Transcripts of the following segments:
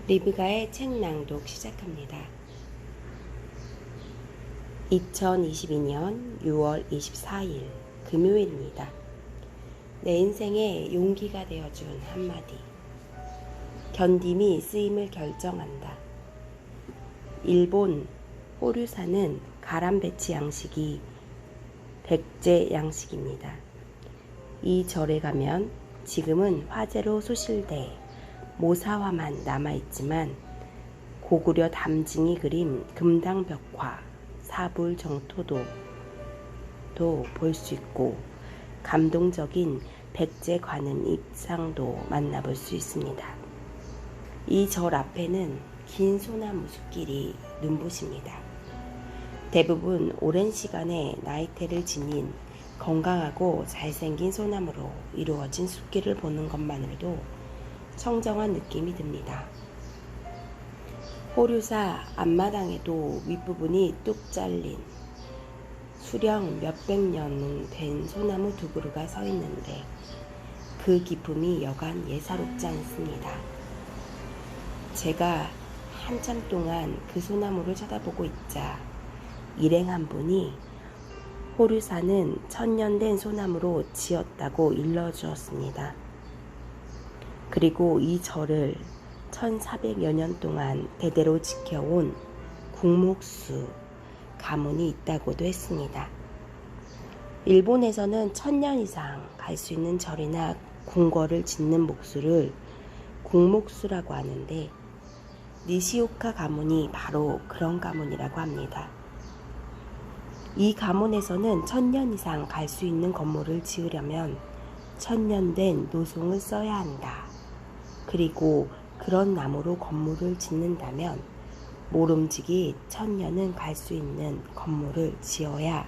리브가의 책 낭독 시작합니다. 2022년 6월 24일 금요일입니다. 내 인생에 용기가 되어준 한마디. 견딤이 쓰임을 결정한다. 일본 호류사는 가람배치 양식이 백제 양식입니다. 이 절에 가면 지금은 화재로 소실돼 모사화만 남아있지만 고구려 담징이 그린 금당벽화 사불 정토도 볼 수 있고 감동적인 백제 관음 입상도 만나볼 수 있습니다. 이 절 앞에는 긴 소나무 숲길이 눈부십니다. 대부분 오랜 시간의 나이테를 지닌 건강하고 잘생긴 소나무로 이루어진 숲길을 보는 것만으로도 청정한 느낌이 듭니다. 호류사 앞마당에도 윗부분이 뚝 잘린 수령 몇백 년은 된 소나무 두 그루가 서 있는데 그 기품이 여간 예사롭지 않습니다. 제가 한참 동안 그 소나무를 쳐다보고 있자 일행 한 분이 호류사는 천년 된 소나무로 지었다고 일러주었습니다. 그리고 이 절을 1400여 년 동안 대대로 지켜온 국목수 가문이 있다고도 했습니다. 일본에서는 1000년 이상 갈 수 있는 절이나 궁궐을 짓는 목수를 국목수라고 하는데 니시오카 가문이 바로 그런 가문이라고 합니다. 이 가문에서는 1000년 이상 갈 수 있는 건물을 지으려면 1000년 된 노송을 써야 한다. 그리고 그런 나무로 건물을 짓는다면 모름지기 1000년은 갈 수 있는 건물을 지어야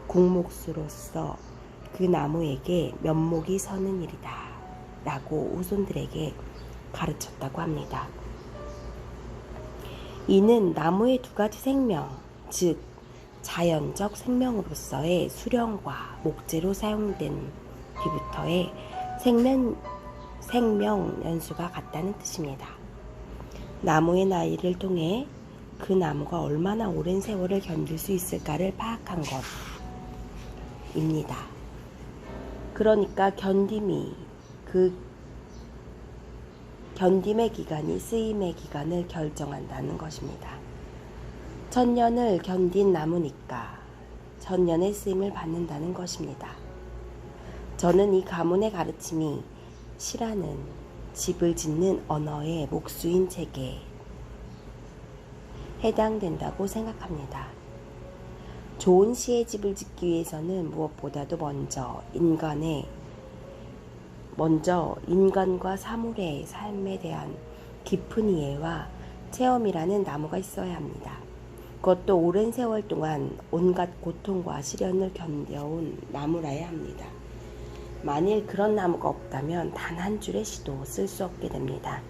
국목수로서 그 나무에게 면목이 서는 일이다 라고 후손들에게 가르쳤다고 합니다. 이는 나무의 두 가지 생명, 즉 자연적 생명으로서의 수령과 목재로 사용된 뒤부터의 생명 연수가 같다는 뜻입니다. 나무의 나이를 통해 그 나무가 얼마나 오랜 세월을 견딜 수 있을까를 파악한 것입니다. 그러니까 견딤이 그 견딤의 기간이 쓰임의 기간을 결정한다는 것입니다. 1000년을 견딘 나무니까 1000년의 쓰임을 받는다는 것입니다. 저는 이 가문의 가르침이 시라는 집을 짓는 언어의 목수인 책에 해당된다고 생각합니다. 좋은 시의 집을 짓기 위해서는 무엇보다도 먼저 인간과 사물의 삶에 대한 깊은 이해와 체험이라는 나무가 있어야 합니다. 그것도 오랜 세월 동안 온갖 고통과 시련을 견뎌온 나무라야 합니다. 만일 그런 나무가 없다면 단 한 줄의 시도 쓸 수 없게 됩니다.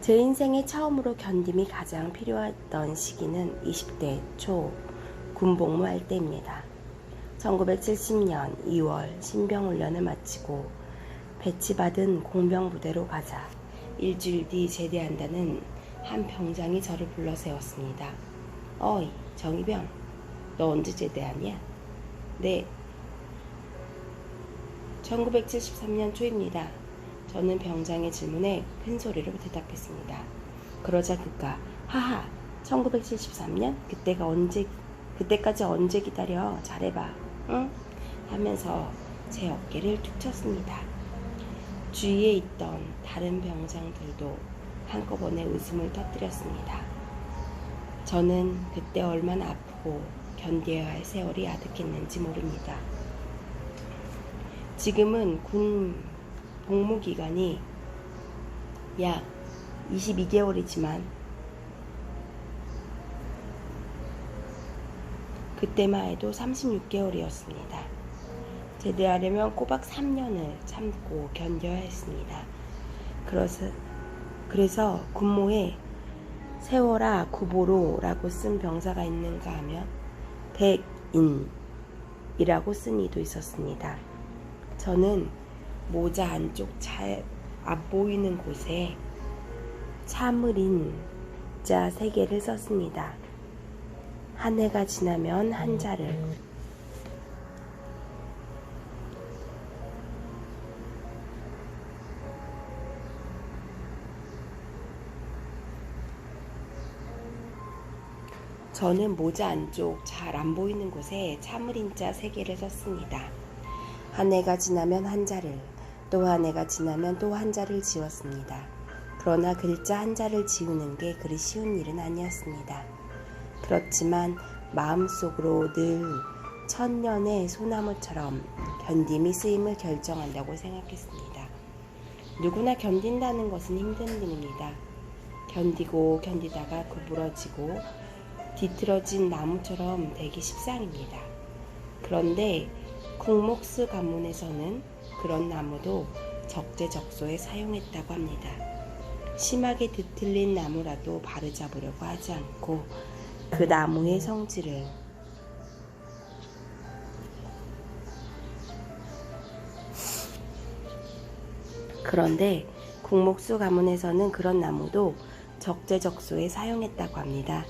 제 인생에 처음으로 견딤이 가장 필요했던 시기는 20대 초 군복무할 때입니다. 1970년 2월 신병훈련을 마치고 배치받은 공병부대로 가자 일주일 뒤 제대한다는 한 병장이 저를 불러 세웠습니다. 어이 정희병, 너 언제 제대하냐? 네, 1973년 초입니다. 저는 병장의 질문에 큰 소리로 대답했습니다. 그러자 그가 하하 1973년? 그때까지 언제 기다려? 잘해봐. 응? 하면서 제 어깨를 툭 쳤습니다. 주위에 있던 다른 병장들도 한꺼번에 웃음을 터뜨렸습니다. 저는 그때 얼마나 아프고 견뎌야 할 세월이 아득했는지 모릅니다. 지금은 군 복무 기간이 약 22개월이지만 그때만 해도 36개월이었습니다. 제대하려면 꼬박 3년을 참고 견뎌야 했습니다. 그래서 군모에 세워라 구보로라고 쓴 병사가 있는가 하면 백인이라고 쓴 이도 있었습니다. 저는 모자 안 보이는 곳에 참을인 자 3개를 썼습니다. 한 해가 지나면 한자를, 저는 모자 안쪽 잘 안 보이는 곳에 참을인 자 3개를 썼습니다. 한 해가 지나면 한자를, 또 한 해가 지나면 또 한자를 지웠습니다. 그러나 글자 한자를 지우는 게 그리 쉬운 일은 아니었습니다. 그렇지만 마음속으로 늘 천년의 소나무처럼 견딤이 쓰임을 결정한다고 생각했습니다. 누구나 견딘다는 것은 힘든 일입니다. 견디고 견디다가 구부러지고 뒤틀어진 나무처럼 되기 십상입니다. 그런데 국목수 가문에서는 그런 나무도 적재적소에 사용했다고 합니다. 심하게 뒤틀린 나무라도 바로잡으려고 하지 않고 그 나무의 성질을 그런데 국목수 가문에서는 그런 나무도 적재적소에 사용했다고 합니다.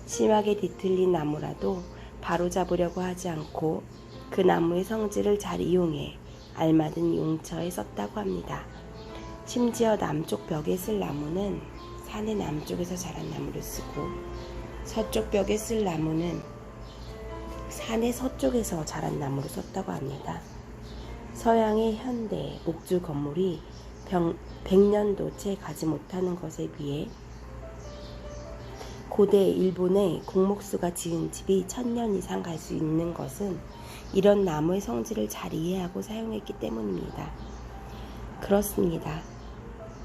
심하게 뒤틀린 나무라도 바로잡으려고 하지 않고 그 나무의 성질을 잘 이용해 알맞은 용처에 썼다고 합니다. 심지어 남쪽 벽에 쓸 나무는 산의 남쪽에서 자란 나무를 쓰고 서쪽 벽에 쓸 나무는 산의 서쪽에서 자란 나무를 썼다고 합니다. 서양의 현대 목조 건물이 100년도 채 가지 못하는 것에 비해 고대 일본의 국목수가 지은 집이 1000년 이상 갈 수 있는 것은 이런 나무의 성질을 잘 이해하고 사용했기 때문입니다. 그렇습니다.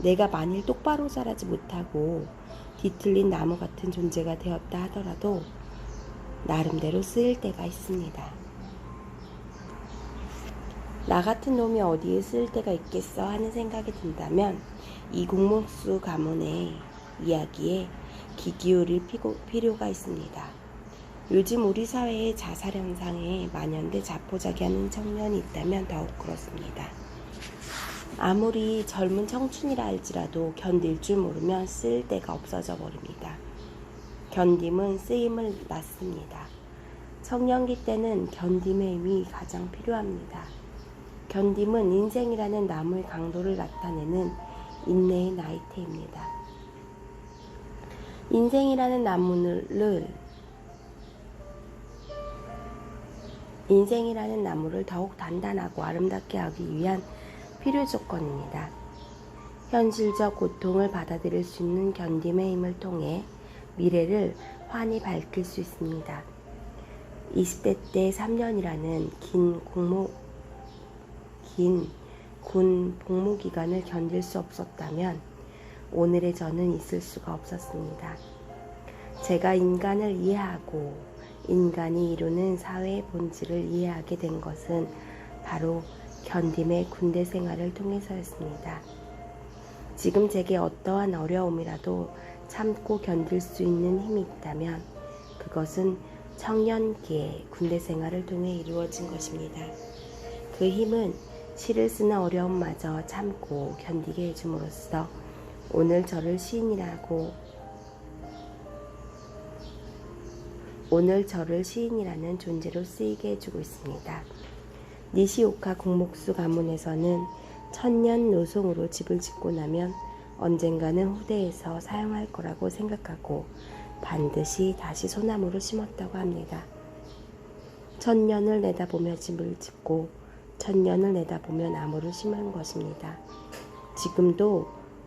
내가 만일 똑바로 자라지 못하고 뒤틀린 나무 같은 존재가 되었다 하더라도 나름대로 쓰일 때가 있습니다. 나 같은 놈이 어디에 쓰일 때가 있겠어 하는 생각이 든다면 이 국목수 가문의 이야기에 귀 기울일 필요가 있습니다. 요즘 우리 사회의 자살 현상에 만연돼 자포자기하는 청년이 있다면 더욱 그렇습니다. 아무리 젊은 청춘이라 할지라도 견딜 줄 모르면 쓸 데가 없어져 버립니다. 견딤은 쓰임을 낳습니다. 청년기 때는 견딤의 힘이 가장 필요합니다. 견딤은 인생이라는 나무의 강도를 나타내는 인내의 나이테입니다. 인생이라는 나무를 더욱 단단하고 아름답게 하기 위한 필요 조건입니다. 현실적 고통을 받아들일 수 있는 견딤의 힘을 통해 미래를 환히 밝힐 수 있습니다. 20대 때 3년이라는 긴 군 복무 기간을 견딜 수 없었다면 오늘의 저는 있을 수가 없었습니다. 제가 인간을 이해하고 인간이 이루는 사회의 본질을 이해하게 된 것은 바로 견딤의 군대 생활을 통해서였습니다. 지금 제게 어떠한 어려움이라도 참고 견딜 수 있는 힘이 있다면 그것은 청년기의 군대 생활을 통해 이루어진 것입니다. 그 힘은 시를 쓰는 어려움마저 참고 견디게 해줌으로써 오늘 저를 시인이라는 존재로 쓰이게 해주고 있습니다. 니시오카 국목수 가문에서는 1000년 노송으로 집을 짓고 나면 언젠가는 후대에서 사용할 거라고 생각하고 반드시 다시 소나무를 심었다고 합니다. 1000년을 내다보며 집을 짓고 1000년을 내다보며 나무를 심은 것입니다. 지금도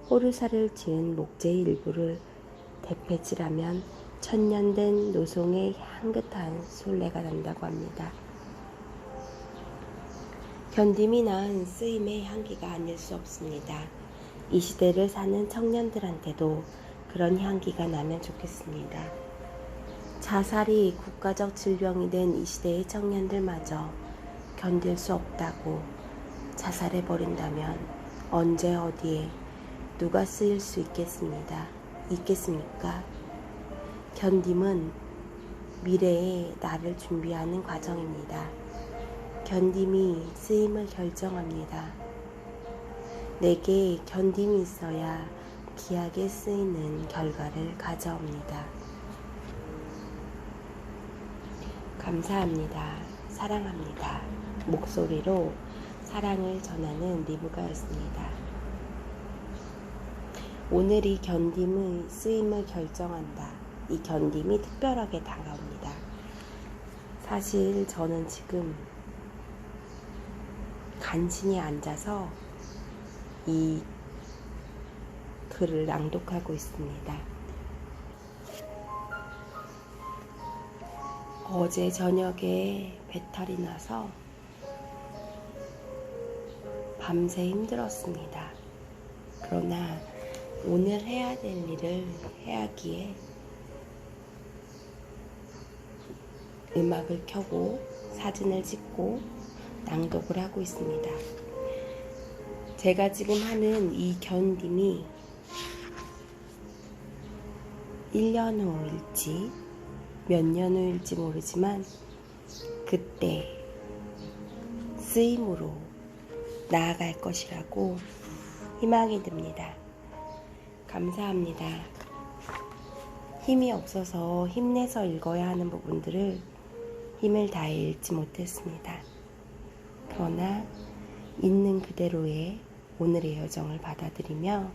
호르사를 지은 목재의 일부를 대패질하면 1000년 된 노송의 향긋한 솔레가 난다고 합니다. 견딤이 낳은 쓰임의 향기가 아닐 수 없습니다. 이 시대를 사는 청년들한테도 그런 향기가 나면 좋겠습니다. 자살이 국가적 질병이 된 이 시대의 청년들마저 견딜 수 없다고 자살해버린다면 언제 어디에 누가 쓰일 수 있겠습니까? 견딤은 미래의 나를 준비하는 과정입니다. 견딤이 쓰임을 결정합니다. 내게 견딤이 있어야 귀하게 쓰이는 결과를 가져옵니다. 감사합니다. 사랑합니다. 목소리로 사랑을 전하는 리브가였습니다. 오늘이 견딤의 쓰임을 결정한다. 이 견딤이 특별하게 다가옵니다. 사실 저는 지금 간신히 앉아서 이 글을 낭독하고 있습니다. 어제 저녁에 배탈이 나서 밤새 힘들었습니다. 그러나 오늘 해야 될 일을 해야기에 음악을 켜고 사진을 찍고 낭독을 하고 있습니다. 제가 지금 하는 이 견딤이 1년 후일지 몇 년 후일지 모르지만 그때 쓰임으로 나아갈 것이라고 희망이 듭니다. 감사합니다. 힘이 없어서 힘내서 읽어야 하는 부분들을 힘을 다해 읽지 못했습니다. 그러나 있는 그대로의 오늘의 여정을 받아들이며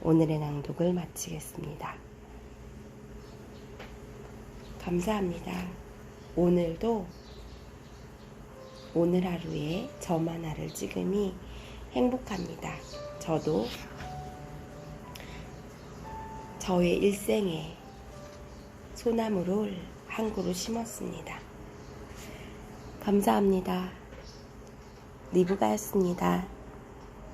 오늘의 낭독을 마치겠습니다. 감사합니다. 오늘도 오늘 하루에 점 하나를 찍음이 행복합니다. 저도 저의 일생에 소나무를 한 그루 심었습니다. 감사합니다. 리브가였습니다.